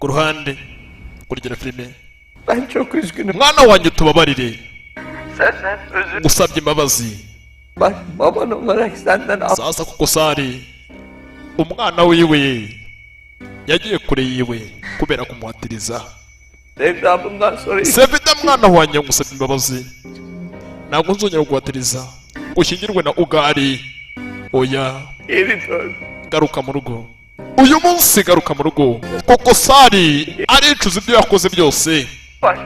ku ruhande kurikira filime. Ben çok üzgünüm. Mwana wanjye tubabarire, Senden özür. ngusabye imbabazi. Bak baban olarak senden Sasa kuko Sari umwana wiwe yagiye kure yiwe kubera kumuhatiriza. Sevda bundan sonra Sevda mwana wanjye ngusabye imbabazi, ntabwo nzongera kuguhatiriza ushyingirwe na Ugari. Oya, geri dön. garuka mu rugo uyu munsi, garuka mu rugo kuko Sari aricuza ibyo yakoze byose. Bak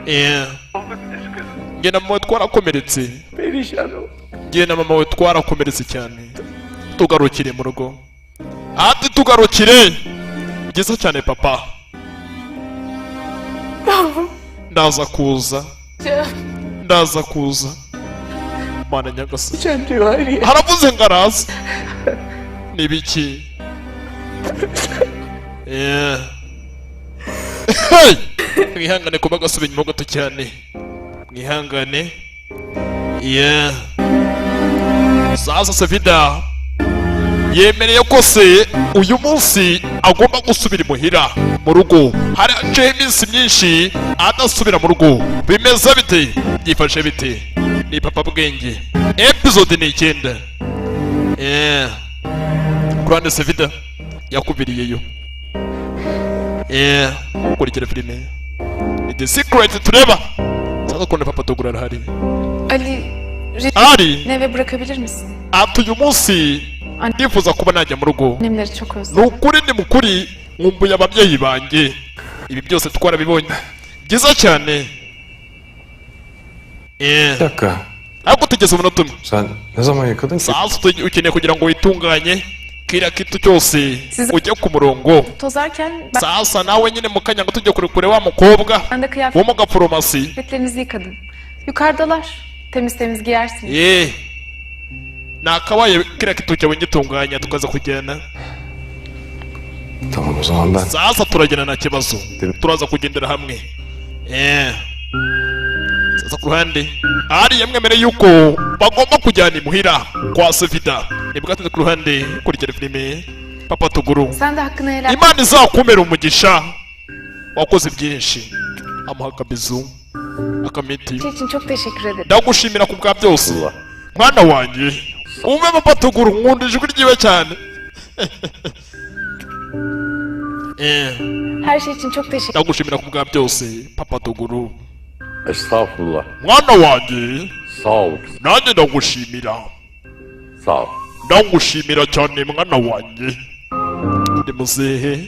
Olduk üzgünüm. njye na mama we twarakomeretse, Perişan ol. njye na mama we twarakomeretse cyane. Tugarukire mu rugo, ati tugarukire. Byiza cyane papa, ndaza kuza, ndaza kuza. Mana nyagasani, Sen diyor Hayriye. haravuze ngo araza. Ni biki? Hey! Mwihangane kuba gasubira inyuma gato cyane, mwihangane. Sasa Sevda yemereye ko se uyu munsi agomba gusubira imuhira mu rugo. Hari haciyeho iminsi myinshi adasubira mu rugo. Bimeze bite? Byifashe bite? Ni papa bwenge. Episode ni 9. Kurande Sevda yakubiriyeyo. Kurikira filime ni The Secret tureba. Sasa kone papa Togura arahari. Ali, eve bırakabilir misin? Ati uyu munsi ndifuza kuba najya mu rugo. Annemleri çok özledim. Ni ukuri ni mukuri, nkumbuye ababyeyi banjye. Ibi byose twarabibonye. Byiza cyane. Bir dakika. Ntabwo tugeze umunota umwe. Sen ne zaman yıkadın ki? Sasa ukeneye kugira ngo witunganye kiriya kitu cyose ujye ku murongo. Tozarken Sasa nawe nyine mu kanya ngo tujye kure wa mukobwa ben de wo mu gaforomasi. kıyafetlerinizi yıkadım. Yukarıdalar. Temiz temiz giyersiniz. Nakabaye kiriya kitu cyawe ngitunganya tukaza kujyana. Tamam o zaman ben. Sasa turagenda nta kibazo, turaza kugendera hamwe. Sasa ku ruhande ari yamwemereye yuko bagomba kujyana imuhira kwa Sevda. Nibwo ku ruhande kurikira filime papa Toguro. Sen de hakkını helal. Imana izakumera umugisha, wakoze byinshi. Amuha akabizu akamiti. için çok teşekkür ederim. Ndagushimira ku bwa byose mwana wanjye. Umve papa Toguro, nkunda ijwi ryiwe cyane. Her şey için çok teşekkür Ndagushimira ku bwa byose papa Toguro. Estağfurullah. Mwana wanjye Sağ ol. nanjye ndagushimira, Sağ ol. ndagushimira cyane mwana wanjye. Ndi muzehe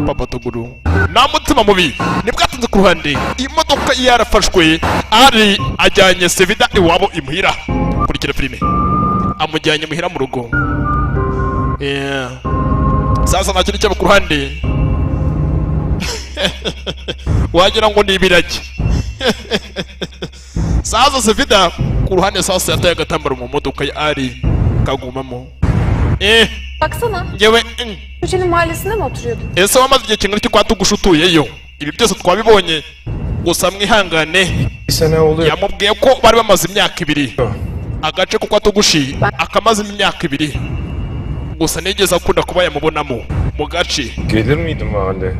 papa Toguro nta mutima mubi. Nibwo atunze ku ruhande imodoka yarafashwe, ari ajyanye Sevda iwabo imuhira. Kurikira filime amujyanye muhira mu rugo. Sasa nta kintu cyaba ku ruhande wagira ngo ni ibiragi. Sasa Sevda ku ruhande sasa yataye agatambaro mu modoka ya ari kagumamo. Baksana. Ngewe Köşenin mahallesinde mi oturuyordun? ese wamaze igihe kingana iki kwa Tugusha utuyeyo? Ibi byose twabibonye, gusa mwihangane. Bir sene oluyor. Yamubwiye ko bari bamaze imyaka 2 agace ko kwa Tugushi akamaze imyaka 2, gusa nigeze akunda kuba yamubonamo mu gace. Gelir miydin mahalleye?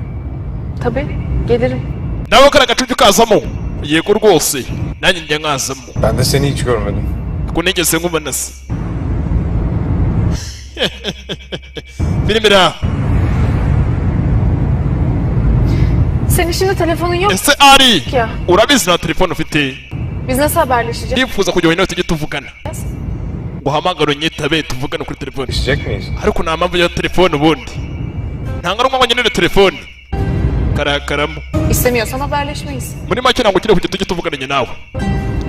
Tabii. Gelirim. Nawe kara gacucu kazamo? Yego rwose nanjye njya nkazamo. Ben de seni hiç görmedim. Ko nigeze nkubona se. Filmira. Senin şimdi telefonun yok. Ese ari Ya. urabizi na telefone ufite? Biz nasıl haberleşeceğiz? Ndifuza kujya nawe tujye tuvugana. Guhamagara unyitabe tuvugane kuri telefone. İçecek miyiz? Ariko nta mpamvu ya telefone ubundi. Ntanga rumwe ngenera telefone. Karakaramo. İstemiyorsan haberleşmeyiz. Muri make ntabwo ukiri kujya tujye tuvugana nawe.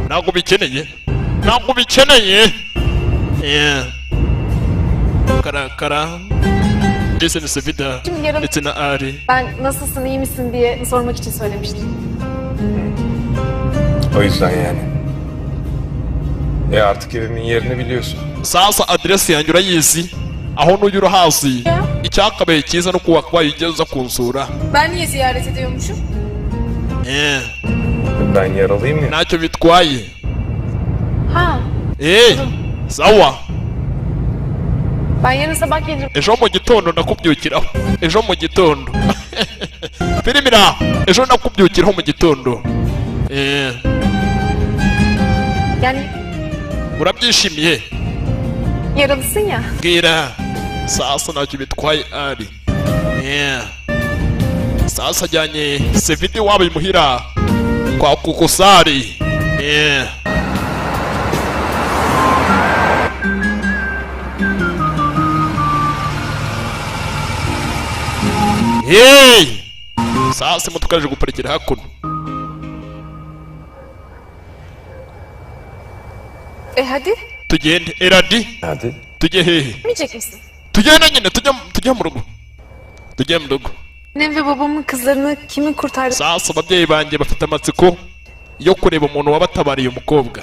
Ntabwo bikeneye. Ntabwo bikeneye. Karakara. Ndetse na Sevda Şimdi yarın ndetse na Ari. ben nasılsın iyi misin diye sormak için söylemiştim. O yüzden yani. Artık evimin yerini biliyorsun. Sasa adresi yanjye urayizi, aho n'ujya urahazi. Icyakabaye cyiza no kuba wayigeze uza kunsura. Ben niye ziyaret ediyormuşum? Ben yaralıyım ya. Ntacyo bitwaye. Ha. Sawa. Ben yarın sabah gelirim. Ejo mu gitondo ndakubyukiraho. Ejo mu gitondo. Firimira ejo nakubyukiraho mu gitondo. Yani Urabyishimiye? yaralısın ya. Bwira. Sasa ntacyo bitwaye ari. Sasa ajyanye Sevidi wabo imuhira kwa Kukosari. Hey! Sasa imodoka yaje guparikira hakuno. Hadi. Tugende. Eradi. Hadi. Tujye hehe? Gitmeyecek misin? Tugende nyine tujye mu rugo. Tujye mu rugo. Annem ve babamın kızlarını kimin kurtardı? Sasa ababyeyi banjye bafite amatsiko yo kureba umuntu wabatabariye umukobwa.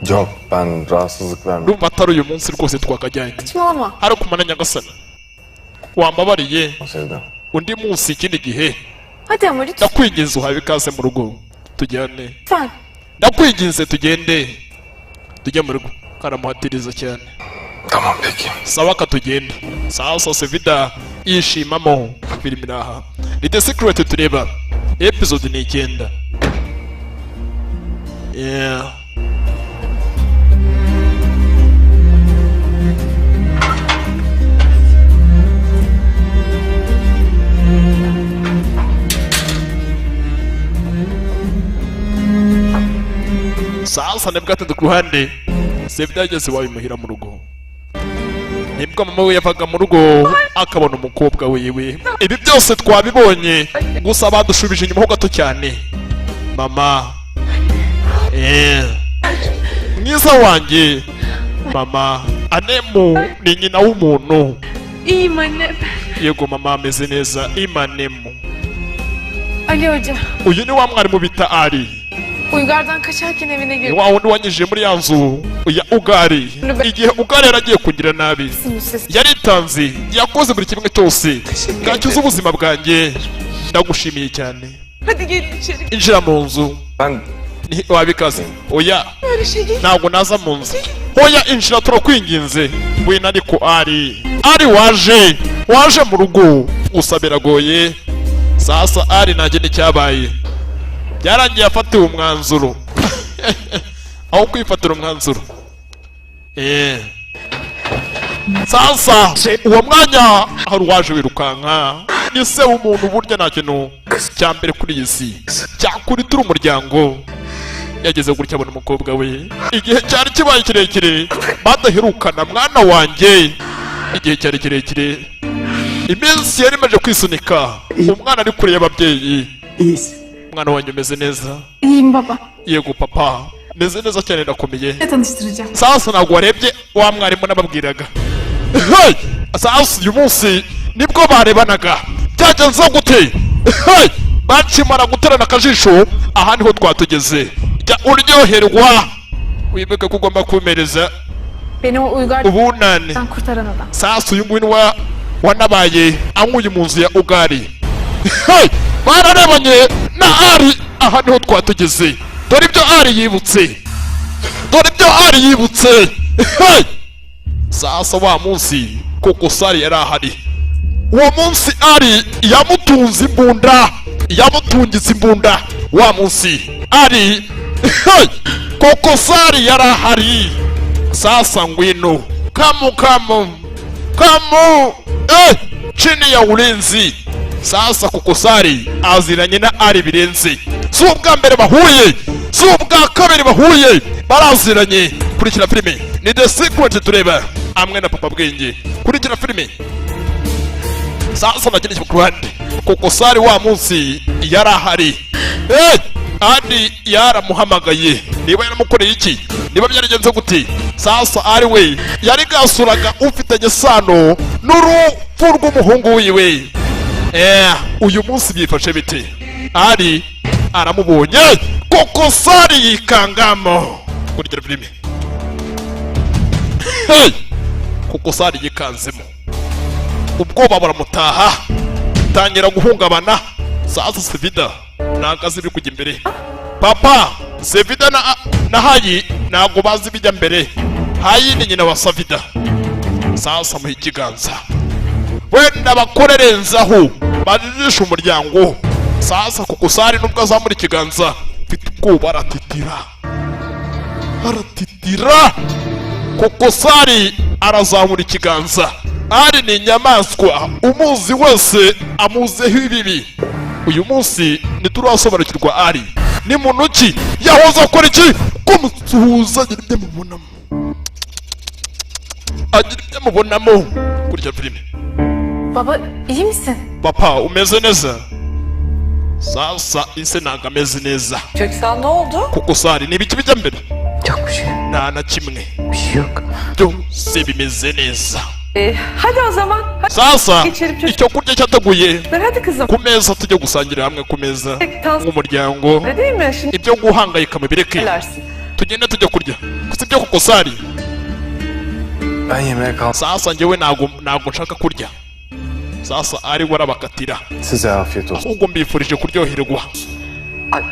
Yok, ben rahatsızlık vermem. Urumva atari uyu munsi rwose twakajyanye. Saçmalama. Hari kumana nyagasana. Wambabariye Sevda. undi munsi ikindi gihe. Hadi ama lütfen. Ndakwinginze uhawe ikaze mu rugo. Tujyane. Lütfen. Ndakwinginze tugende. Tujye mu rugo. Karamuhatiriza cyane. Tamam peki. Sawa ka tugende. Sasa Sevida yishimamo filimi naha. Ni The Secret tureba. Episode ni 9. Sasa nibwo atatu ku ruhande Sevida yageze iwawe imuhira mu rugo. Nibwo mama we yavaga mu rugo akabona umukobwa wiwe. Ibi byose twabibonye gusa badushubije inyuma ho gato cyane. Mama mwiza wanjye mama Anemu ni nyina w'umuntu. İyiyim annem. Yego mama ameze neza. Imanemu Ali Hoca. uyu ni wa mwarimu bita Ari. Uygar'dan kaçarken evine Ni girdim. wa wundi wanyujije muri ya nzu ya Ugari. Igihe Ugari yaragiye kugira nabi yaritanze yakoze buri kimwe cyose bwacyuza ubuzima bwanjye. Ndagushimiye cyane. Hadi gelin içeri. Injira mu nzu. Ben Wabikaze. Oya Böyle şey değil. ntabwo naza mu nzu. Oya injira turakwinginze. Wina ariko Ari waje mu rugo gusa biragoye. Sasa Ari nta kindi cyabaye. Byarangiye afatiwe umwanzuro aho kwifatira umwanzuro. Sasa uwo mwanya hari uwaje wirukanka. Ni se w'umuntu burya nta kintu cya mbere kuri iyi si cyakuritura umuryango. Yageze gutya abona umukobwa we. Igihe cyari kibaye kirekire badaherukana mwana wanjye. Igihe cyari kirekire iminsi yari imaze kwisunika. Umwana ari kure y'ababyeyi. Mwana wanjye umeze neza? İyiyim baba. Yego papa meze neza cyane ndakomeye. Ne tanıştıracağım? Sasa ntabwo warebye wa mwarimu nababwiraga. Sasa uyu munsi nibwo barebanaga. Byagenze gute? Bakimara guterana akajisho aha niho twatugeze. Jya uryoherwa wibuke ko ugomba kumereza Beni o Uygar'dan ubunane. kurtaran adam. Sasa uyu nguyu wanabaye ankuye mu nzu ya Ugari. Bararebanye na Ari aha niho twatugeze. Dore ibyo Ari yibutse. Sasa wa munsi Kukosari yari ahari. Uwo munsi Ari yamutunze imbunda. Wa munsi Ari Kukosari yari ahari. Sasa ngwino kamu chini ya ulinzi. Sasa Kukosari aziranye na Ari birenze. Si ubwa mbere bahuye, si ubwa kabiri bahuye, baraziranye. Kurikira filime ni The Secret tureba amwe na Papa Bwenge. Kurikira filime. Sasa nakindi ku ruhande Kukosari wa munsi yari ahari. Ari yaramuhamagaye niba yaramukoreye iki, niba byaragenze gute. Sasa Ari we yari gasuraga ufitanye sano n'urupfu rw'umuhungu wiwe. Uyu munsi byifashe bite? Ari aramubonye Kukosari yikangamo. Kurikira filime. Kukosari yikanzemo ubwoba buramutaha tangira guhungabana. Sasa Sevida nagaze biri kujya imbere. Papa Sevida na Hayi ntabwo bazi bijya mbere. Hayi ni nyina wa Sevida. Sasa mu ikiganza wenda bakorerenzaho barijisha umuryango. Sasa Kokosari nubwo azamura ikiganza mfite ubwoba aratitira. Kokosari arazamura ikiganza. Ari ni inyamaswa umuzi wese amuzeho ibibi. Uyu munsi ntiturasobanukirwa Ari ni muntu ki, yahoze akora iki, ko musuhuza agira ibyo mubonamo kurya filime. Baba iyi misin? Papa umeze neza? Sasa ise ntabwo ameze neza. Köksal ne oldu? Kokosari ni ibiki bijya mbere? Yok bir şey. Nta na kimwe, Bir şey yok. byose bimeze neza. Hadi o zaman. Hadi. Sasa Geçelim çocuk. icyo kurya cyateguye Hadi kızım. ku meza, tujye gusangira hamwe ku meza nk'umuryango. Ne değil mi? Şimdi Ibyo guhangayika mubireke, nelersin? tugende tujya kurya. Gusa ibyo Kokosari, Ben yemeğe kalsam. sasa njyewe ntabwo nshaka kurya. Sasa Ari warabakatira, Size afiyet olsun. ahubwo mbifurije kuryoherwa. Ay,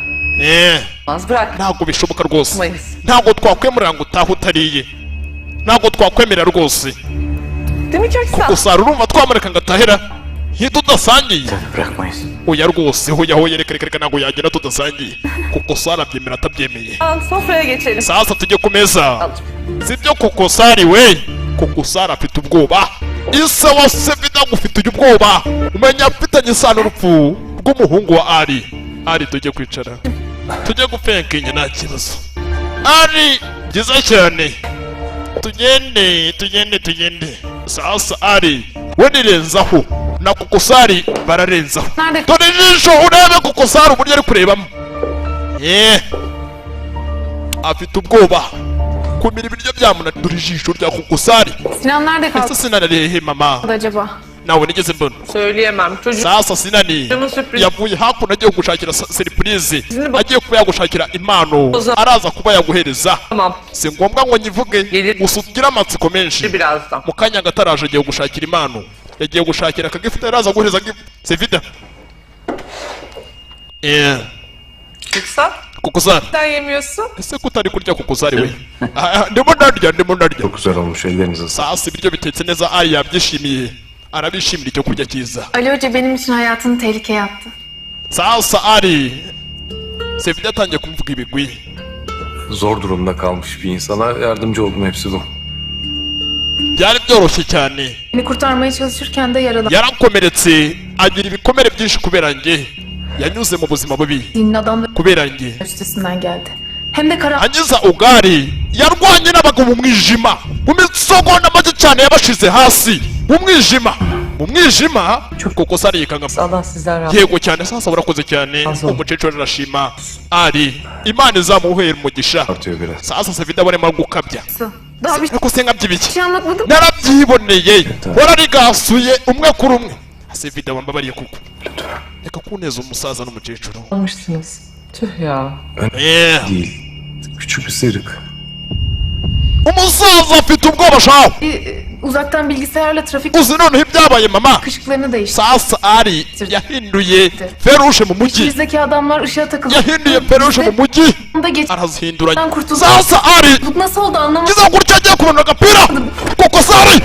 az bırak. Ntabwo bishoboka rwose, Mayıs. ntabwo twakwemerera ngo utahe utariye, ntabwo twakwemerera rwose. Değil mi Köksal? Kokosari urumva twamureka ngo atahera tudasangiye? Bırakmayız. Oya rwose, hoya reka ntabwo yagenda tudasangiye. Kokosari abyemera atabyemeye. Sofraya geçelim. Sasa tujye ku meza. Al. Sibyo Kokosari we? Kokosari afite ubwoba. Ise wa Sevida gufite ubwoba. Umenya afitanye isano n'urupfu rw'umuhungu wa Ari. Ari tujye kwicara, tujye gufenkinga nta kibazo. Ari byiza cyane, tugende. Sasa Ari we nirenzaho na Kokosari bararenzaho. Nerede? Dore ijisho urebe Kokosari uburyo ari kurebamo. Afite ubwoba kumira ibiryo byamunanira. Dore ijisho rya Kokosari. Sinan nerede kaldı Ese Sinani mama? acaba? Nawe nigeze mbona. Söyleyemem. Çocuk Sasa Sinani Canım sürpriz. yavuye hakuno agiye gushakira surprise, Sizin agiye kuba yagushakira impano, O zaman- araza kuba yaguhereza. tamam. Si ngombwa ngo nyivuge, Gelir. gusa ugire amatsiko menshi. Birazdan. Mu kanya gataraje agiye gushakira impano, yagiye gushakira akagifite, araza guhereza Sevida. Köksal. Kokosari, Sen yemiyorsun. ese kutari kurya Kokosari we? Ndimo ndarya. Çok güzel olmuş, ellerinize sağlık. Sasa ibiryo bitetse neza, Ari yabyishimiye, arabishimira icyo kurya cyiza. Ali Hoca benim için hayatını tehlikeye attı. Sasa Ari, Sevida atangiye kumvuga ibigwi. Zor durumda kalmış bir insana yardımcı oldum, hepsi bu. Byari byoroshye cyane, Beni kurtarmaya çalışırken de yaralandı. yarakomeretse agira ibikomere byinshi kubera njye. Yanyuze mu buzima bubi Dinin adamları kubera njye. üstesinden geldi. Hem de kara... Anyiza Ugari yarwanye n'abagabo mu mwijima, mu misogonda make cyane yabashize hasi mu mwijima. Kokosari yikanga. Allah sizden razı Yego cyane. Sasa urakoze cyane, umukecuru arashima Ari, Imana izamuhera umugisha. Artıyor biraz. Sasa Sevida barimo gukabya. Daha bir Ariko se nkabyibiye, şey anlatmadım. narabyiboneye, wararigasuye umwe kuri umwe. Sevida wambabariye kuko reka kuneza umusaza n'umukecuru. olmuşsunuz. Tüh ya. Değil. Küçük bir sıyrık. Umusaza afite ubwoba shaho. Uzaktan bilgisayarla trafik Uzi noneho ibyabaye mama. ışıklarını değişti. Sasa Ari yahinduye Ferushe mu mujyi, Bizdeki adamlar ışığa takıldı. yahinduye Ferushe mu mujyi, Anda geç. arazihinduranya. Kurtuldum. Sasa Ari Nasıl oldu anlamadım. ngize gutya agiye kubona agapira, Kokosari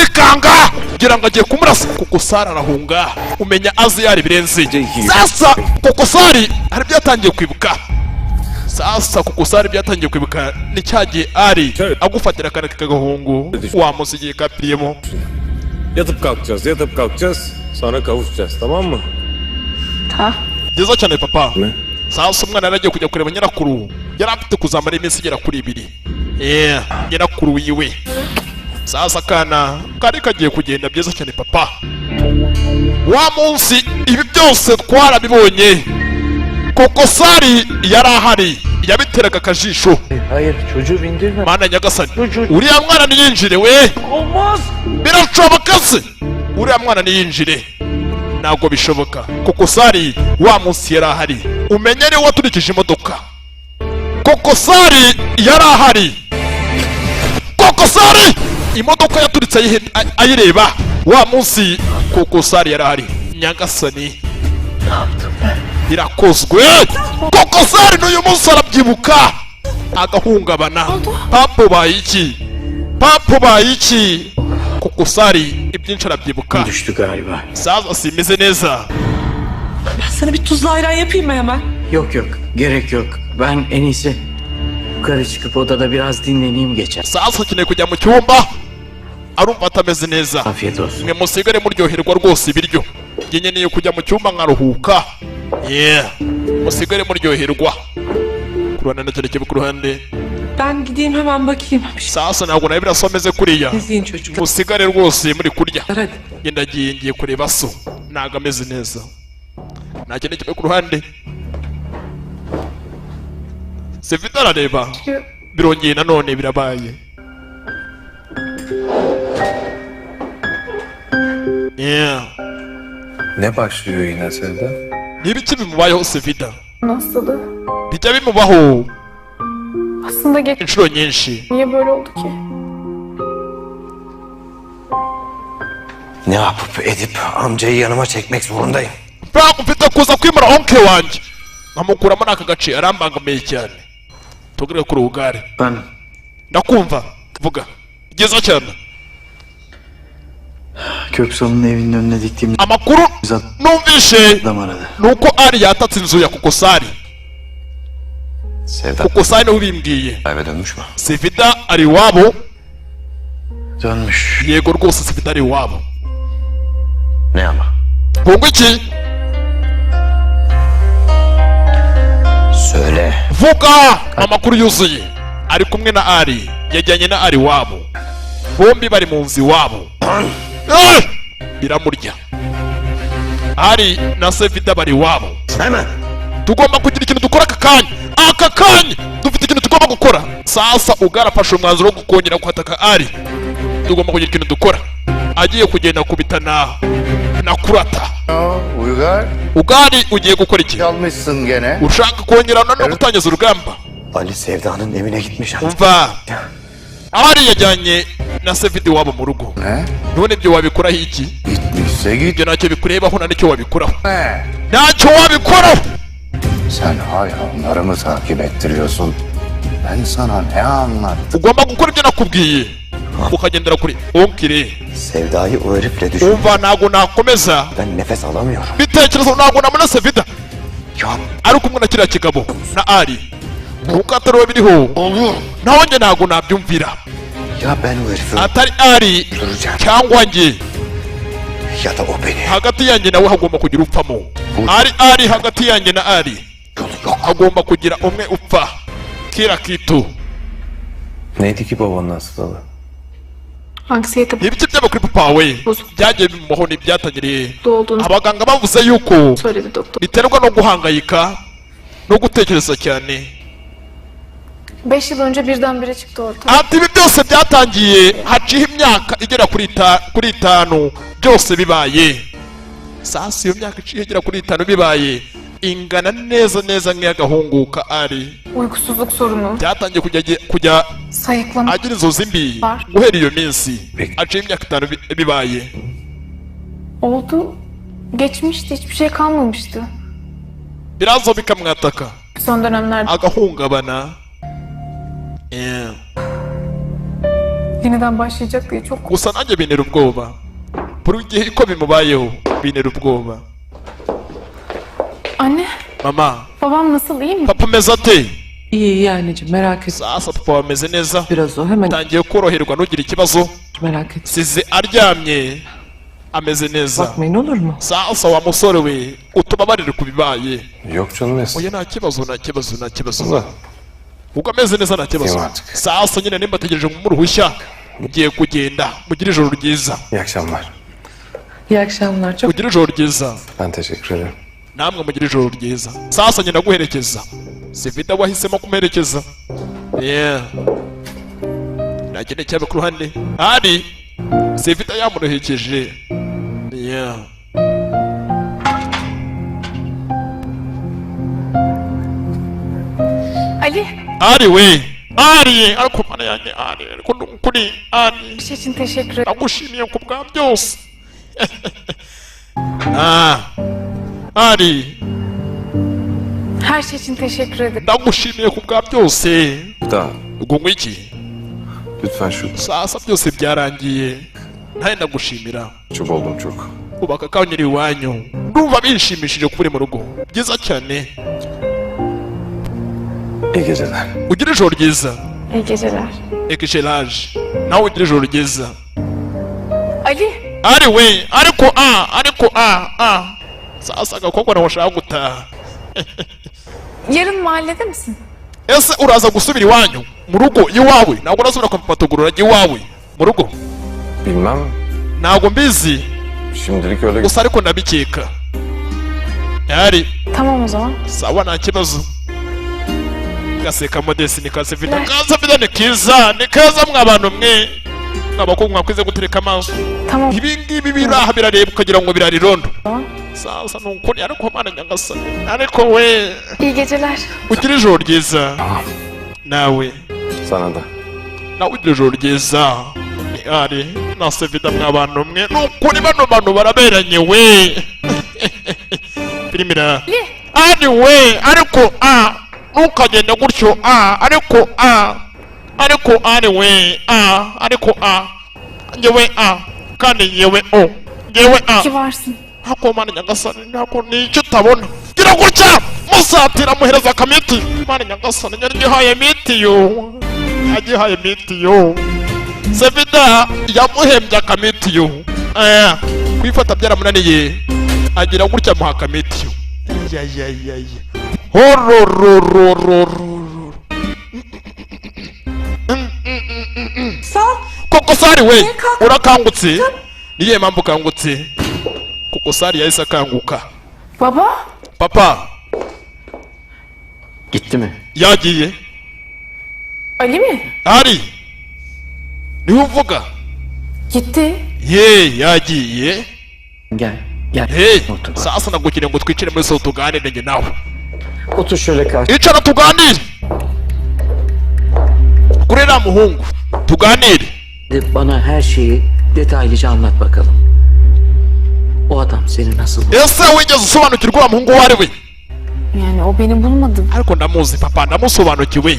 ikanga ngira ngo agiye kumurasa. Kokosari arahunga, umenya azi yari birenze. Sasa Kokosari hari byatangiye kwibuka. Sasa Kokosari byatangiye kwibuka ni cyagiye Ari agufatira akana k'agahungu wamusigiye kapiriyemo. Yatıp kalkacağız. Sonra kavuşacağız, tamam mı? Byiza cyane papa. Ne? Sasa umwana yaragiye kujya kureba nyirakuru, yari afite kuzamara iminsi igera kuri 2. Nyirakuru wiwe. Sasa akana kari kagiye kugenda. Byiza cyane papa. Wa munsi ibi byose twarabibonye, Kokosari yari ahari, yabiteraga akajisho. Hayır çocuğu bindirme. Mana nyagasani, Çocuğu- uriya mwana niyinjire we. Olmaz. Birashoboka se? Uriya mwana niyinjire? Ntabwo bishoboka. Kokosari wa munsi yari ahari, umenya niwe waturikije imodoka. Kokosari yari ahari. Kokosari imodoka yaturitse ayireba. Wa munsi Kokosari yari ahari. Nyagasani, birakozwe. Kokosari n'uyu munsi arabyibuka agahungabana. Papo bayiki kuko Sari ibyinshi arabyibuka. Düştü galiba. Sasa simeze neza. Ben sana bir tuzlu ayran yapayım mı hemen? Yok yok, gerek yok. Ben en iyisi yukarı çıkıp odada biraz dinleneyim geçer. Sasa akeneye kujya mu cyumba arumva atameze neza. Afiyet olsun. Mwe musigare muryoherwa rwose ibiryo. Njye nkeneye kujya mu cyumba nkaruhuka. Musigare muryoherwa. Kurwana na cyane kibu ku ruhande. Ben gideyim hemen bakayım. Bir şey Sasa ntabwo nawe birasa ameze kuriya. izleyin çocuk. Musigare rwose muri kurya. Hadi. Ngiye kureba so. Ntabwo ameze neza. Nta kintu kimwe ku ruhande. Sevita arareba. Birongeye nanone birabaye. Ne başlıyor yine Sevda? N'ibiki bimubayeho Sevita? Nasıldı? Bijya bimubaho Aslında geç. inshuro nyinshi. Niye böyle oldu ki? Ne yapıp edip amcayı yanıma çekmek zorundayım. Ntabwo mfite kuza kwimura onke wanjye nkamukuramo n'aka gace arambangamiye cyane. Tugire kuri ubugare. Ben Ndakumva. Vuga. Byiza cyane. Köksal'ın evinin önüne diktiğim Amakuru numvishe adam aradı. nuko Ari yatatse inzu ya Kokosari. Sevda Kokosari niwe ubimbwiye. eve dönmüş mü? Sevita ari iwabo. Dönmüş. Yego rwose Sevita ari iwabo. Ne ama? Bungu iki? Söyle. Vuga amakuru yuzuye. Ari kumwe na Ari. Yajyanye na Ari iwabo. Bombi bari mu nzu iwabo. Biramurya. Ari na Sevita bari iwabo. Hemen. Tugomba kugira ikintu dukora aka kanya. Aka kanya dufite ikintu tugomba gukora. Sasa Ugara afashe umwanzuro wo kongera kwataka Ari. Tugomba kugira ikintu dukora. Agiye kugenda kubitana na Kurata. Uygar, Ugari ugiye gukora iki? çalmışsın gene. Ushaka kongerana no gutangiza urugamba? Ali Sevda'nın evine gitmiş amca. Umva. Ari yajyanye na Sevita iwabo mu rugo. Ne? None ibyo wabikoraho iki? Gitmişse git. Ibyo ntacyo bikurebaho nta n'icyo wabikoraho. Ne? Ntacyo wabikoraho. Sen hayvanlarımı takip ettiriyorsun. Ben sana ne anlattım? Ugomba gukora ibyo nakubwiye. Ukagendera kuri onkire. Sevda'yı o herifle düşün. Umva ntabwo nakomeza. Ben nefes alamıyorum. Bitekerezo ntabwo namuna Sevita. Ya Ari kumwe na kiriya kigabo na Ari. Nuko atari we biriho. olur. Naho njye ntabwo nabyumvira. Ya ben o herifi Atari Ari öldüreceğim cyangwa njye. ya da o beni. Hagati yanjye nawe hagomba kugira upfamo. Ari hagati yanjye na Ari. Yolu yok. Hagomba kugira umwe upfa. Kila kitu. Neydi ki babanın hastalığı? Anksiyete Ibiki by'abakuri papa wawe byagiye bimubaho n'ibyatangiriye. olduğunu Abaganga bavuze yuko söyledi doktor. biterwa no guhangayika no gutekereza cyane. 5 yıl önce birdenbire çıktı ortaya. Ati ibi byose byatangiye haciho imyaka igera kuri itanu byose bibaye. Sasa iyo myaka iciye igera kuri itanu bibaye ingana neza nk'iy'agahungu ka Ari. Uykusuzluk sorunu, Byatangiye kujya sayıklama, agira inzozi mbi Var. guhera iyo minsi. Peki. Haciho imyaka itanu bibaye. oldu. Geçmişti, hiçbir şey kalmamıştı. Biraz o bikamwataka Son dönemlerde agahungabana. yeniden başlayacak diye çok Gusa nanjye bintera ubwoba. Buri gihe ko bimubayeho bintera ubwoba. Anne, Mama, babam nasıl, iyi mi? papa ameze ate? İyi iyi anneciğim merak etme. Sasa papa ameze neza. Biraz o hemen Tangiye koroherwa ntugire ikibazo. merak etme. Sizi aryamye ameze neza. Bakmayın olur mu? Sasa wa musore we utubabarire ku bibaye. Yok canım Mesut. Oya nta kibazo nta kibazo nta kibazo. Uza. Uko ameze neza nta kibazo. Yok artık. Sasa nyine nimba ategereje mu ruhushya. Mugiye kugenda. Mugire ijoro ryiza. İyi akşamlar. İyi akşamlar. Çok Mugire ijoro ryiza. Ben teşekkür ederim. Namwe mugire ijoro ryiza. Sasa nyina guherekeza. Sevita wahisemo kumuherekeza. Nta kindi cyaba ku ruhande. Ari Sevita yamuherekeje. Ali, Ari we. Ari ariko mana yanjye Ari ariko kuri Ari. bir şey için teşekkür ederim. Nagushimiye ku bwa byose. Ari Her şey için teşekkür ederim. ndagushimiye ku bwa byose. Da Ubwo ngwiki lütfen şu sasa byose byarangiye. nawe ndagushimira Çok oldum çok. kubaka kanyiri iwanyu ndumva bishimishije kuba uri mu rugo byiza cyane İyi geceler. ugira ijoro ryiza İyi geceler. ekishelaje nawe ugira ijoro ryiza Ali. ari we ariko sasa agakobwa nawe washaka gutaha Yarın mahallede misin? ese uraza gusubira iwanyu mu rugo iwawe ntabwo urasubira kumpatugurura iwawe mu rugo Bilmem. ntabwo mbizi Şimdilik öyle. gusa ariko ndabikeka ari Tamam o zaman. sawa nta kibazo gaseka modesi ni kasevida kasevida ni keza mwa bantu mwe abakobwa mwakwize gutereka amaso Tamam. ibi ngibi biraha birareba ukagira ngo birarirondo Tamam. sasa nukuri ariko mana nyagasani ariko we İyi geceler. ugira ijoro ryiza nawe Sana da. nawe ugira ijoro ryiza ari na sevida mwa bantu mwe nukuri bano bantu baraberanye we filimira ari we ariko ntukagende gutyo ariko ari we ariko ngewe kandi ngewe ngewe İyi varsın. hako mana nyagasani hako ni icyo utabona gira gutya musatira muhereza akamiti mana nyagasani yagihaye miti yo sevida yamuhembye akamiti yo kwifata byaramunaniye agira gutya amuha akamiti yo hororororororo koko sari we urakangutse niye mpamvu ukangutse koko sari yahise akanguka Baba. papa Gitti mi? yagiye Ali mi? ari niwe uvuga Gitti. yagiye Gel. Gel. Otur bak. sasa nagukeneye ngo twicare muri so tuganire njye nawe Otur şöyle karşı. icara tuganire kuri uriya muhungu tuganire Bana her şeyi detaylıca anlat bakalım. O adam seni nasıl buldu? ese wigeze usobanukirwa wa muhungu uwo ari we Yani o beni bulmadı. ariko ndamuzi papa ndamusobanukiwe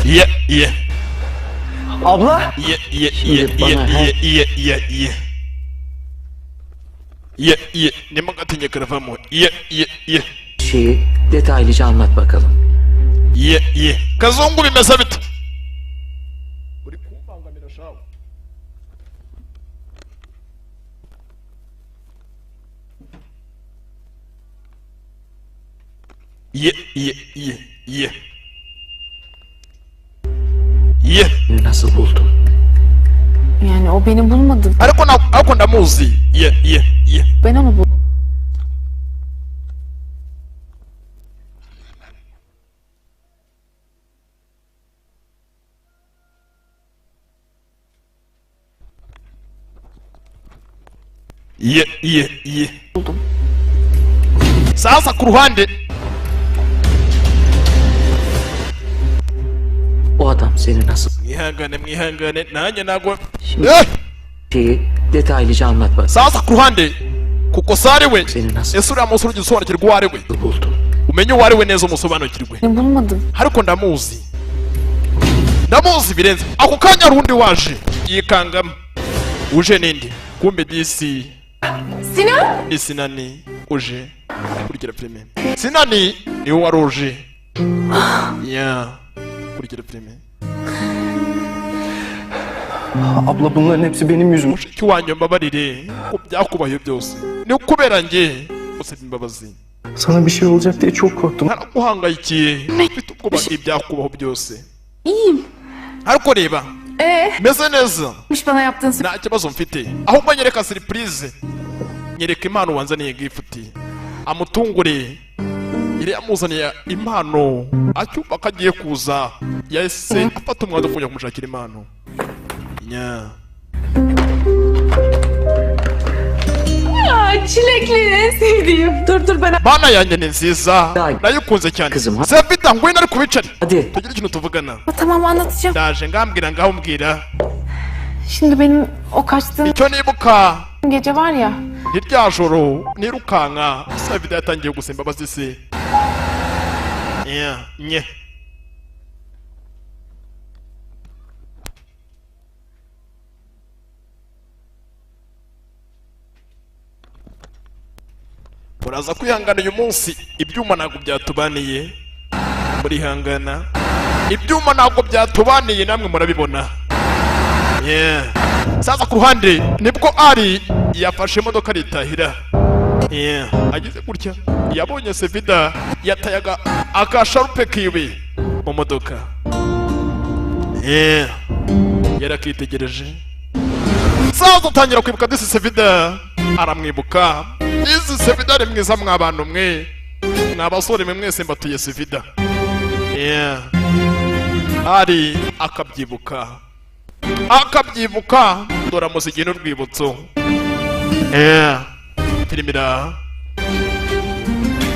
ye Abla! ye nimagatinye karavamo ye Şeyi detaylıca anlat bakalım. kazungu bimeze bite uri kumbangamira shawe Beni nasıl buldun? Yani o beni bulmadı. ariko ndamuzi Ben onu buldum. buldum sasa ku ruhande O adam seni nasıl... mwihangane nanjye nagwa Şimdi şeyi detaylıca anlat bakalım. sasa ku ruhande kuko sari we Seni nasıl ese uriya musore ugisobanukirwa uwo ari we buldun? umenye uwo ari we neza umusobanukirwe Beni bulmadı. ariko ndamuzi birenze ako kanya rundi waje yikangamo uje ninde kumbe disi Sinan! ni sinani uje kurikira filime sinani niwe wari uje kurikira filime Abla bunların hepsi benim yüzüm. mushiki wanjye mbabarire ko byakubaye byose ni ukubera njye usaba imbabazi Sana bir şey olacak diye çok korktum. naraguhangayikiye mfite ubwoba ibyakubaho byose İyiyim. ariko reba meze neza Bana yaptığın nta kibazo mfite ahubwo nyereka surprise nyereka impano wanzaniye gifuti amutungure yari yamuzaniye impano acyumva ko agiye kuza yahise afata umwanya wo kujya kumushakira impano çilekli en sevdiğim. Dur ben... bana yanjye ni nziza nayikunze cyane Kızım, ha? sevita ngwino ari kubicari Hadi. tugire ikintu tuvugana Tamam anlatacağım. ndaje ngambwira ngaho mbwira Şimdi benim o kaçtığım icyo nibuka gece var ya. ni rya joro nirukanka sevita yatangiye gusa imbabazi se nye muraza kwihangana uyu munsi ibyuma ntabwo byatubaniye murihangana ibyuma ntabwo byatubaniye namwe murabibona yeah. Sasa ku ruhande nibwo ari yafashe imodoka aritahira yeah. Ageze gutya yabonye Sevida yatayaga akasharupe kiwe mu modoka yeah. Yarakitegereje sasa atangira kwibuka disi Sevida aramwibuka disi Sevida ari mwiza mw'abantu mwe mw'abasore mwe mwese mbatuye Sevida yeah. Ari akabyibuka dore amusigiye n'urwibutso yeah. Filimira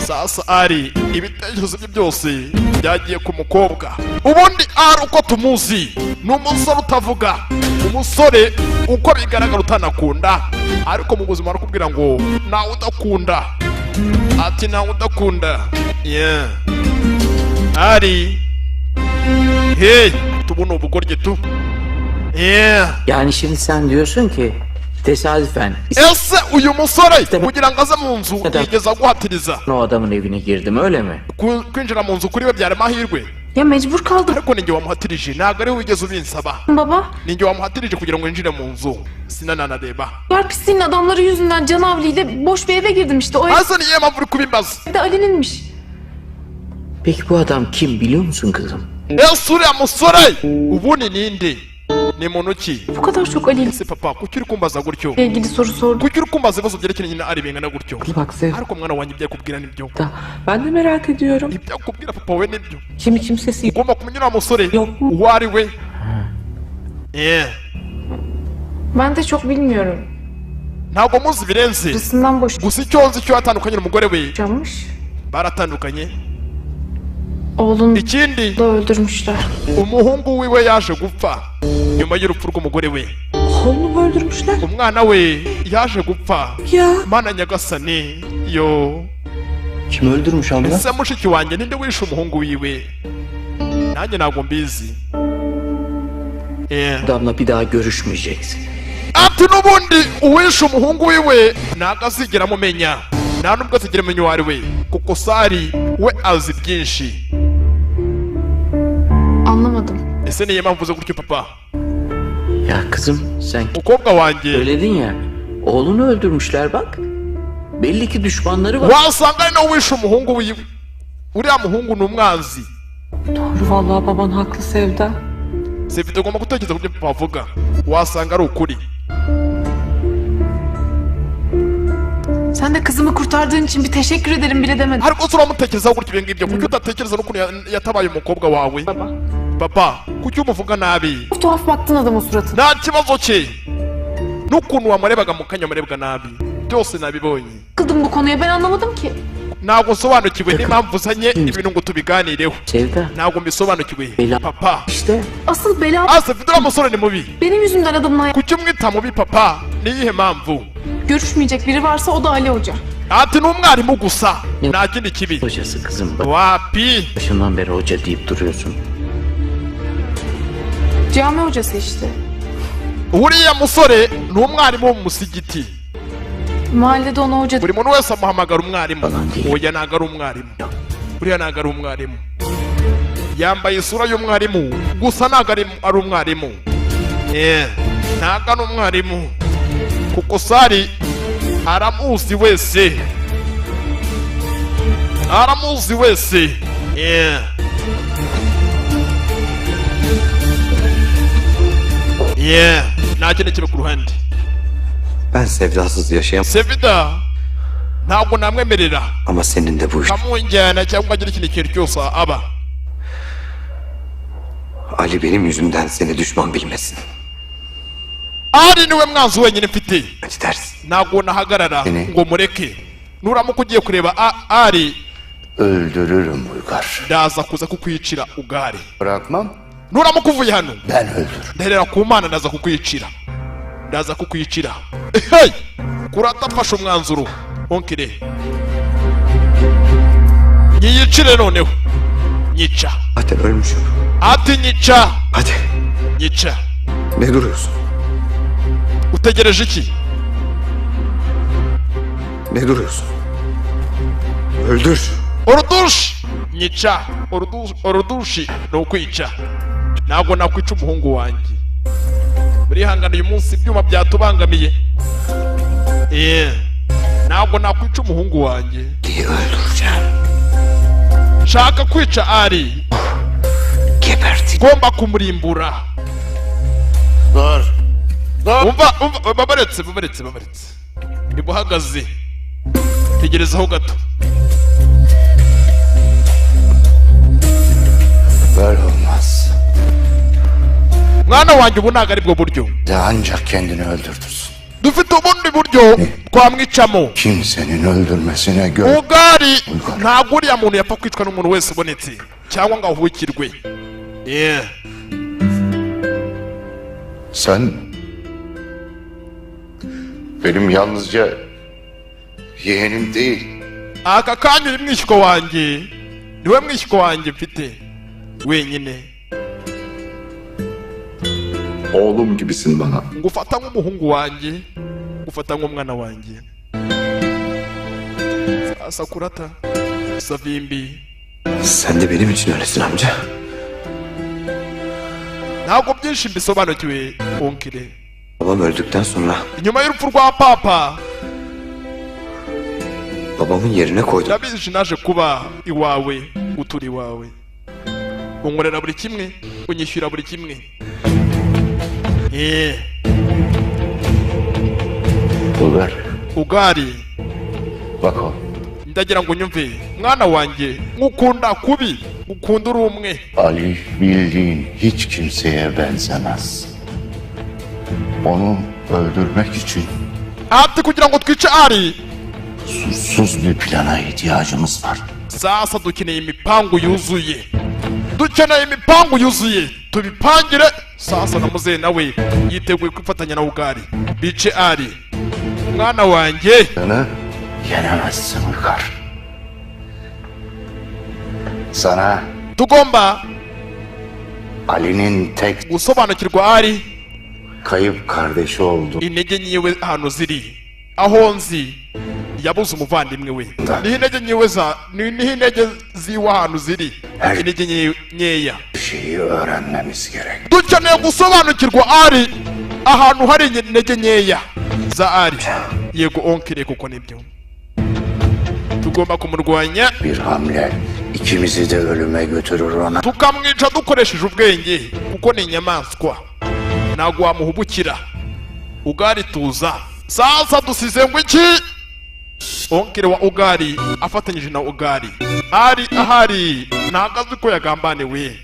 sasa ari ibitekerezo bye byose byagiye ku mukobwa ubundi ari uko tumuzi ni umusore utavuga umusore uko bigaragara utanakunda ariko mu buzima arakubwira ngo nawe udakunda ati nawe udakunda yeah. Ari hey tubona ubugoryi tu yeah. Yani şimdi sen diyorsun ki tesadüfen ese uyu musore kugira ngo aze mu nzu yigeza guhatiriza o adamın evine girdim öyle mi? Kwinjira mu nzu kuri we byari amahirwe Ya mecbur kaldım ariko ninjye wamuhatirije ntabwo ari we wigeze ubinsaba baba. ninjye wamuhatirije kugira ngo yinjire mu nzu sinananareba Yer pisliğin adamları yüzünden canavliyle boş bir eve girdim işte. O asa niye mpamvu uri kubimbaza evde Ali'ninmiş. Peki bu adam kim biliyor musun kızım? ese uriya musore ubundi ninde ni muntu ki Bu kadar çok Ali ile ese papa kuki uri kumbaza gutyo ilgili soru sordum. kuki uri kumbaza ibibazo byerekeranye na ari bingana gutyo Bak Sevda, ariko mwana wanjye ibyo yakubwira nibyo ben de merak ediyorum. ibyo yakubwira papa we nibyo Kimi kimsesi yok. ugomba kumenya uriya musore Yok mu? uwo ari we yeah. Ben de çok bilmiyorum. ntabwo muzi birenze Kızından gusa icyo nzi cyo yatandukanye n'umugore we boşanmış. baratandukanye Oğlunu ikindi da öldürmüşler. umuhungu wiwe yaje gupfa nyuma y'urupfu rw'umugore we Oğlunu mu öldürmüşler? umwana we yaje gupfa Ya. mana nyagasani yo Kim öldürmüş abla? ese mushiki wanjye ninde wishe umuhungu wiwe nanjye ntabwo mbizi yeah. Adamla bir daha görüşmeyeceksin. ati n'ubundi uwishe umuhungu wiwe ntabwo azigera amumenya nta nubwo azigera amenya uwo ari we kuko Sari we azi byinshi Anlamadım. ese niyo mpamvu uze gutyo papa Ya kızım sen mukobwa wanjye söyledin ya oğlunu öldürmüşler bak. Belli ki düşmanları var. wasanga ari nawe wishe umuhungu wiwe uriya muhungu ni umwanzi Doğru vallahi baban haklı Sevda. Sevda ugomba gutekereza ku byo papa avuga wasanga ari ukuri Sen de kızımı kurtardığın için bir teşekkür ederim bile demedin. ariko se uramutekerezaho gutya ibyo ngibyo kuki udatekereza n'ukuntu yatabaye umukobwa wawe papa kuki umuvuga nabi Çok tuhaf baktın adamın suratına. nta kibazo cye n'ukuntu wamurebaga mu kanya amurebwa nabi byose nabibonye Kıldım bu konuya ben anlamadım ki. ntabwo nsobanukiwe n'impamvu uzanye ibintu ngo tubiganireho Sevda ntabwo mbisobanukiwe Bela- papa işte Asıl bela ase mfite uriya musore ni mubi benim yüzümden adamın hayatı. kuki umwita mubi papa niyihe mpamvu Görüşmeyecek biri varsa o da Ali Hoca. ati ni umwarimu gusa nta kindi kibi hocası kızım. Bak, wapi başından beri hoca deyip duruyorsun. Cami hocası işte. uriya musore ni umwarimu wo mu musigiti Mahallede ona hoca buri muntu wese amuhamagara umwarimu Falan değil. oya ntabwo ari umwarimu uriya ntabwo ari umwarimu yambaye isura y'umwarimu gusa ntabwo ari umwarimu ntabwo ari umwarimu kuko Sari aramuzi wese nta kindi kibi ku ruhande Ben sevdasız yaşayamam Sevda ntabwo namwemerera ama senin de bu iş. nkamujyana cyangwa agira ikindi kintu cyose aba Ali benim yüzümden seni düşman bilmesin. Ari niwe mwanzi wenyine mfite Gidersin. ntabwo nahagarara Seni- ngo mureke nuramuka ugiye kureba Ari Öldürürüm Uygar. ndaza kuza kukwicira ugari Bırakmam, nuramuka uvuye hano ben öldürürüm. nderera ku mana ndaza kukwicira hey kurata mfashe umwanzuro onkire nyiyicire noneho nyica Zaten ölmüşüm. ati nyica Hadi. nyica Ne duruyorsun? utegereje iki Ne duruyorsun? Öldür. Urudushi nyica. Urudushi ni ukwica. Ntabwo nakwica umuhungu wanjye. Murihangana uyu munsi ibyuma byatubangamiye. Ntabwo nakwica umuhungu wanjye. Diye öldüreceğim. Nshaka kwica Ari. Gebertin. Ngomba kumurimbura. Dur. Umva babaretse. Nimuhagaze. Tegerezaho gato. Böyle olmaz. Mwana wanjye ubu ntabwo ari bwo buryo. De ancak kendini öldürtürsün. Dufite ubundi buryo twamwicamo. Kimsenin öldürmesine Ugari ntabwo uriya muntu yapfa kwicwa n'umuntu wese ubonetse cyangwa ngo ahubukirwe. Sen benim yalnızca yeğenim değil. Aka kanya uri mwishywa wanjye. Niwe mwishywa wanjye mfite wenyine. Oğlum gibisin bana. Ngufata nk'umuhungu wanjye, ngufata nk'umwana wanjye. Sasa kurata Savimbi. Sen de benim için öylesin amca. Ntabwo byinshi mbisobanukiwe onkire. Babam öldükten sonra Inyuma y'urupfu rwa papa babamın yerine koydum. ndabizi naje kuba iwawe, gutura iwawe. Unkorera buri kimwe, unyishyura buri kimwe. Bulgar. Ugari Bak o. ndagira ngo unyumve mwana wanjye, ngukunda kubi, ngukunda uri umwe. Ali bildiğin hiç kimseye benzemez. Onu öldürmek için Ati kugira ngo twice Ari, suçsuz bir plana ihtiyacımız var. sasa dukeneye imipangu yuzuye. Dukeneye imipangu yuzuye. Tubipangire. Sasa na muzehe nawe yiteguye kwifatanya na Ugari. Bice Ari. Mwana wanjye. Seni yenemezsin Uygar. Sana Tugomba Ali'nin tek gusobanukirwa Ari kayıp kardeşi oldu. intege nyiwe ahantu ziri. Aho nzi yabuze umuvandimwe we. Niho intege nyiwe niho intege ziwe ahantu ziri. Intege nyeya. Şeyi öğrenmemiz gerek. Dukeneye gusobanukirwa Ari ahantu hari intege nyeya za Ari. Yego onkire kuko nibyo. Tugomba kumurwanya, Bir hamle ikimizi de ölüme götürür ona. tukamwica dukoresheje ubwenge kuko ni inyamaswa. Ntabwo wamuhubukira. Ugari tuza. Sasa dusize ngo iki? Onkire wa Ugari afatanyije na Ugari. Ari ahari ntabwo azi ko yagambaniwe.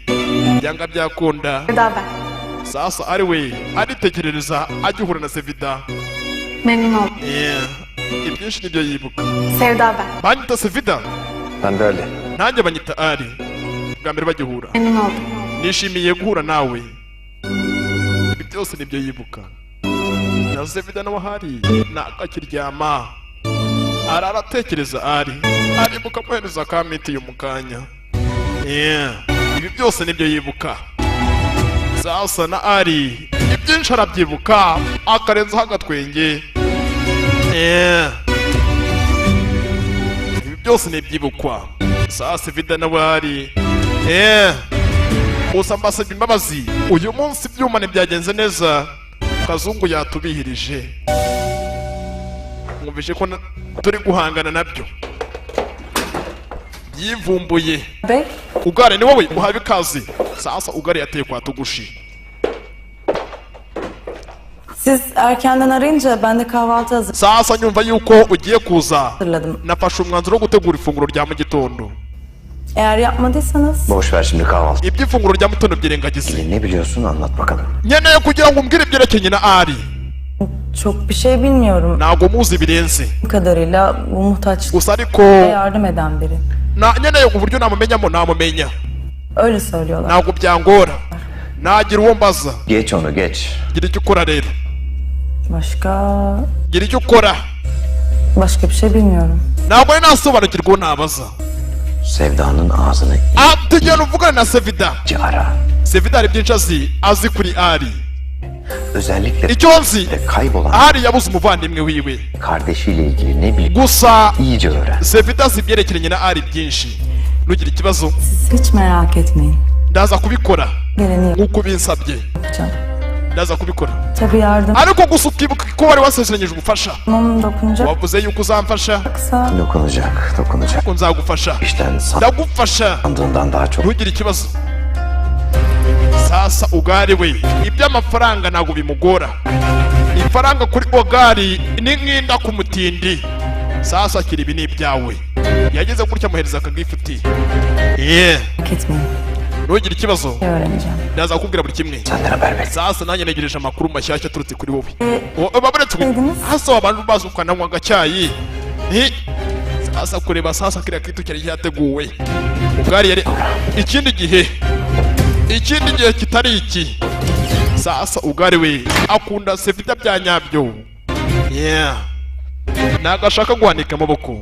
Byanga byakunda. Sevda ben. Sasa Ari we aritekerereza agihura na Sevda. Memnun oldum. Ibyinshi nibyo yibuka. Sevda ben. Banyita Sevda. Ben de öyle. Nanjye banyita Ari. Bwa mbere bagihura. Memnun oldum. Nishimiye guhura nawe. Ibi byose nibyo yibuka. Na Sevda nawe ahari nakakiryama. Araratekereza Ari. Aribuka muhereza ka miti mu kanya. Ibi byose nibyo yibuka. Sasa na Ari ibyinshi arabyibuka akarenzaho agatwenge. Ibi byose nibyibukwa. Sasa Sevda nawe ahari. Gusa mbasabye imbabazi, uyu munsi ibyuma ntibyagenze neza. Kazungu yatubihirije. Mwumvise ko turi guhangana nabyo. Yivumbuye. Bey, Ugari ni wowe uhawe ikaze. Sasa Ugari yateye kwa Tugushi. Siz erkenden arayınca ben de kahvaltı Sasa nyumva yuko ugiye kuza. hazırladım. Nafashe umwanzuro wo gutegura ifunguro rya mu gitondo. Eğer yapmadıysanız Boş ver şimdi kahvaltı. Iby'ifunguro rya mu gitondo byirengagize. Ne biliyorsun anlat bakalım. Nkeneye kugira ngo umbwire ibyerekeye na Ari. çok bir şey bilmiyorum. Ntabwo muzi birenze. Bu kadarıyla bu muhtaçlıkta Gusa ariko yardım eden biri. nkeneye uburyo namumenyamo namumenya. Öyle söylüyorlar. Ntabwo byangora. Nagira uwo mbaza. Geç onu geç. Gira icyo ukora rero. Gira icyo ukora. Başka bir şey bilmiyorum. Ntabwo ari nasobanukirwa uwo nabaza. Sevda'nın ağzını Tugenda uvugana na Sevda. ara. Sevda hari byinshi azi kuri Ari. Özellikle icyo nzi kaybolan Ari yabuze umuvandimwe wiwe kardeşiyle ilgili ne bileyim gusa iyice öğren. Sevda azi ibyerekeranye na Ari byinshi. Nugira ikibazo Siz hiç merak etmeyin. ndaza kubikora Geleni nk'uko binsabye, yapacağım. ndaza kubikora. Tabii yardım Ariko gusa ukibuka ko wari wasezeranyije ubufasha, dokunacak wavuze yuko uzamfasha, kısa Dokunacak. ko nzagufasha, İşten ndagufasha, sandığından daha çok. ntugire ikibazo. Sasa Ugari we iby'amafaranga ntabwo bimugora, ifaranga kuri Ugari ni nk'inda ku mutindi. Sasa kiri ibi ni ibyawe, yageze gutya amuhereza akagifuti. merak etmeyin. Ntugire ikibazo, Öğreneceğim. ndaza kukubwira buri kimwe. Senden haber bekle. Sasa nanjye negereje amakuru mashyashya aturutse kuri wowe. Baburetse Dediniz. hasa abantu bazi ukananywa agacyayi. Sasa kureba sasa kiriya kitu cyari cyateguwe. Ugari yari ikindi gihe kitari iki. Sasa Ugari we akunda Sevda bya nyabyo. Ntabwo ashaka guhanika amaboko.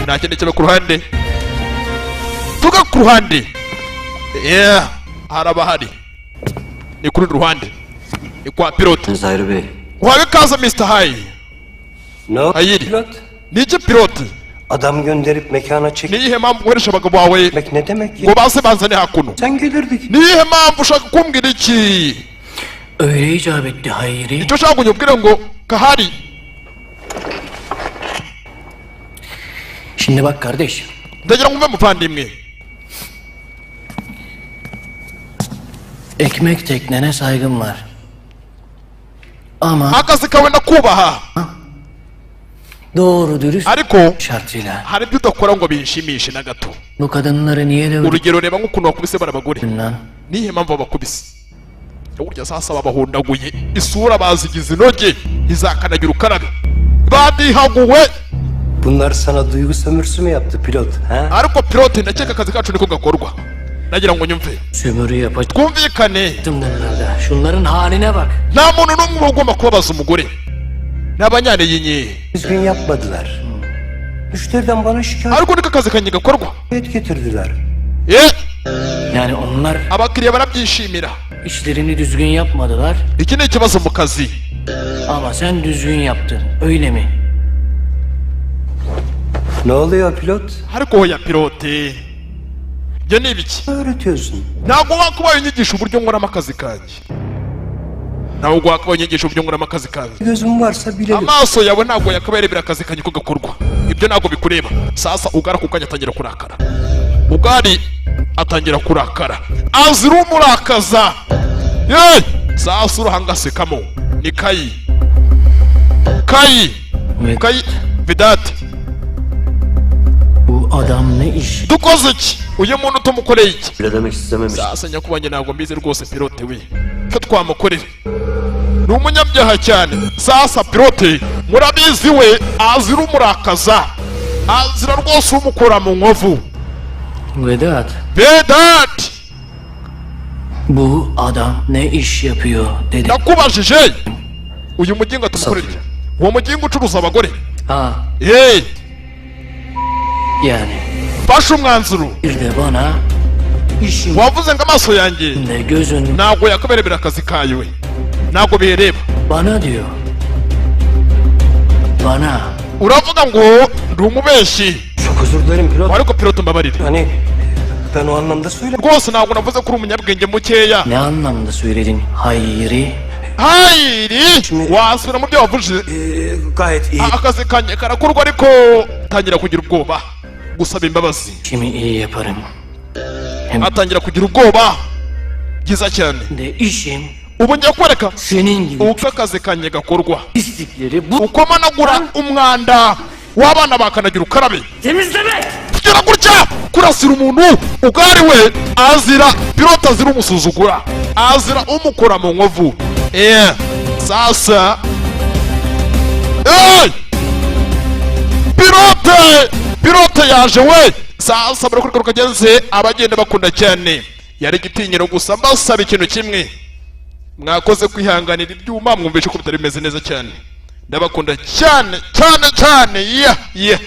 Nta kindi kiba ku ruhande. Tuga ku ruhande. Haraba hari. Ni kuri ruhande. Ni kwa pilote. Zahir Bey. Wawe kaza Mr. Hay. Ne Hayır. pilot? Nice pilote. Adam gönderip mekana çek. Niyihe mpamvu ukoresha abagabo bawe Demek ne demek ya? ngo baze banzane hakuno? Sen gelirdik. Niyihe mpamvu ushaka kumbwira iki? Öyle icap etti Hayri. Icyo ushaka kunyubwira ngo Kahari. Şimdi bak kardeş. Ndagira ngo umve muvandimwe. Ekmek teknene saygım var. Ama Akazi kawe ndakubaha. doğru dürüst Ariko şartıyla. hari ibyo udakora ngo binshimishe na gato. Bu kadınları niye dövdün Urugero reba nk'ukuntu bakubise bari abagore. lan? Niyihe mpamvu babakubise? Burya sasa babahondaguye isura bazigize inoge izakanagira ukarabe. Badihaguwe. Bunlar sana duygu sömürüsü mü yaptı pilot? Ha? Ariko pilote ndakeka akazi kacu niko gakorwa. Nagira ngo nyumve. Sömürü yapacağım Twumvikane. bunlarda. Şunların haline bak. Nta muntu n'umwe ugomba kubabaza umugore. N'abanyaneyinye. Düzgün yapmadılar. Müşteriden bana şikayet Ariko niko akazi kanjye gakorwa. getirdiler. Yani onlar Abakiriya barabyishimira. işlerini düzgün yapmadılar Iki ni ikibazo mu kazi. ama sen düzgün yaptın. Öyle mi? Ne oluyor pilot? Ariko hoya pilote. Ibyo ni ibiki? Öğretiyorsun. Ntabwo wakubaye unyigisha uburyo nkoramo akazi kanjye. Ntabwo wakubaye unyigisha uburyo nkoramo akazi kanjye. Gözün varsa bilelim. Amaso yawe ntabwo yakabaye arebera akazi kanjye ko gakorwa. Ibyo ntabwo bikureba. Sasa Ugari ako kanya atangira kurakara. Ugari atangira kurakara. Azira umurakaza. Sasa uruhangasekamo. Ni Kayi. Kayi Vidate. Bu adam ne iş? Dukoze iki? Uyu muntu tumukoreye iki? Öyle demek istememiş. Sasa nyakubahwa ntabwo mbizi rwose pilote we. Ko twamukorera. Ni umunyabyaha cyane. Sasa pilote murabizi we azira umurakaza. Azira rwose umukora mu nkovu. Vedat, Vedat. bu adam ne iş yapıyor dedi. Nakubajije. Uyu muginga tumukorera iki? Uwo muginga ucuruza abagore. Ha, yani Fasha umwanzuro. bir de bana işin Wavuze ngo amaso yanjye de gözün ntabwo yakaberebera akazi kawe. Ntabwo bireba. bana diyor. Bana. Uravuga ngo ndi umubeshyi. Çok özür dilerim pilot. Ariko pilote mbabarira. Hani ben o anlamda söylemedim. Rwose ntabwo navuze ko uri umunyabwenge mukeya. Ne anlamda söyledin Hayri? Hayri wasubira mu byo wavuze. Gayet iyi. Akazi kanjye karakorwa ariko atangira kugira ubwoba gusaba imbabazi. Kimi iyi yaparım. Atangira kugira ubwoba byiza cyane. De işim Ubu ngiye kwereka senin gibi uko akazi kanjye gakorwa. pislikleri bu Uko managura umwanda w'abana bakanagira ukarabe. temizlemek. Kugira gutya kurasira umuntu Ugari we azira pilote azira umusuzugura. Azira umukora mu nkovu. Sasa pilote yaje we. Sasa barakurikira kagenze abagenda bakunda cyane. Yari igitinyiro gusa mbasaba ikintu kimwe. Mwakoze kwihanganira ibyuma mwumvishe ko bitari bimeze neza cyane. Ndabakunda cyane cyane cyane. Yeah.